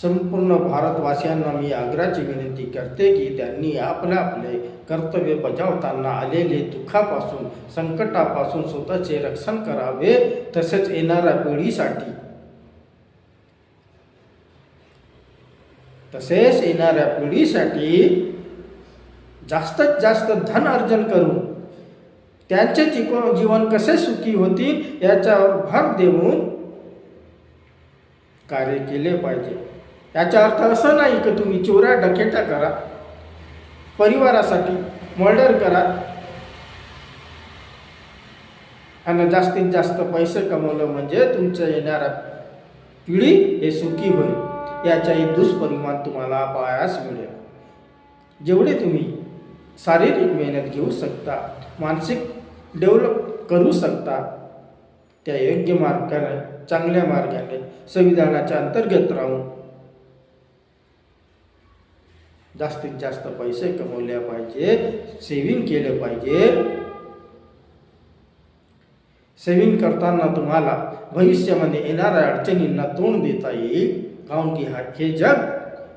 संपूर्ण भारतवासियांना मी आग्रहाची विनंती करते की त्यांनी आपले कर्तव्य बजावताना आलेले दुःखापासून, संकटापासून स्वतःचे रक्षण करावे. तसेच येणाऱ्या पिढीसाठी जास्तीत जास्त धन अर्जन करून त्यांचे जीवन कसे सुखी होतील याच्यावर भर देऊन कार्य केले पाहिजे. याचा अर्थ असं नाही की तुम्ही चोऱ्या डकेट्या करा, परिवारासाठी मर्डर करा आणि जास्तीत जास्त पैसे कमवलं म्हणजे तुमच्या येणारा पिढी हे सुखी होईल. याचाही दुष्परिणाम तुम्हाला पाहायला मिळेल. जेवढे तुम्ही शारीरिक मेहनत घेऊ शकता, मानसिक डेव्हलप करू शकता, त्या योग्य मार्गाने, चांगल्या मार्गाने, संविधानाच्या अंतर्गत राहून जास्तीत जास्त पैसे कमवले पाहिजे, सेव्हिंग केले पाहिजे. सेव्हिंग करताना तुम्हाला भविष्यामध्ये येणाऱ्या अडचणींना तोंड देता येईल. कारण की हे जग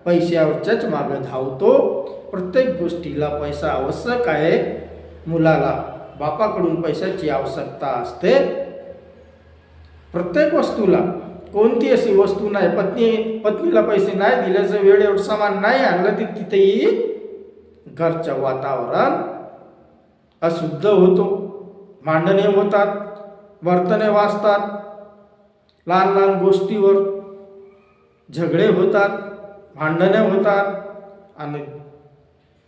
पैशावरच्याच मागे धावतो. प्रत्येक गोष्टीला पैसा आवश्यक आहे. मुलाला बापाकडून पैशाची आवश्यकता असते. प्रत्येक वस्तूला, कोणती अशी वस्तू नाही, पत्नीला पैसे नाही दिल्याचं, वेळेवर सामान नाही आणलं तर तिथेही घरचं वातावरण अशुद्ध होतो. भांडणे होतात, वर्तने वाजतात, लहान लहान गोष्टीवर झगडे होतात, भांडणे होतात आणि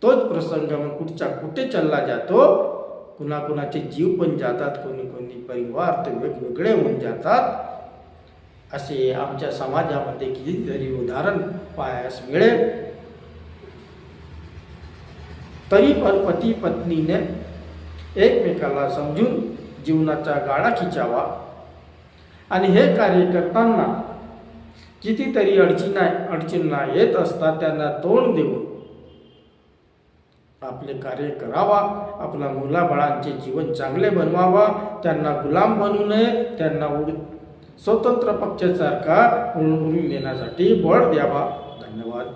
तोच प्रसंग मग कुठे चालला जातो. कुणाकुणाचे जीव पण जातात, कोणी परिवार तर वेगवेगळे होऊन जातात. असे आमच्या समाजामध्ये कितीतरी उदाहरण पाहायला मिळेल. तरी पण पती पत्नीने एकमेकाला समजून जीवनाचा गाडा खिचावा. आणि हे कार्य करताना कितीतरी अडचणींना येत असतात, त्यांना तोंड देऊन आपले कार्य करावा. आपल्या मुलाबाळांचे जीवन चांगले बनवावा. त्यांना गुलाम बनवू नये. त्यांना स्वतंत्र पक्षासारखा उडून देण्यासाठी बळ द्यावा. धन्यवाद.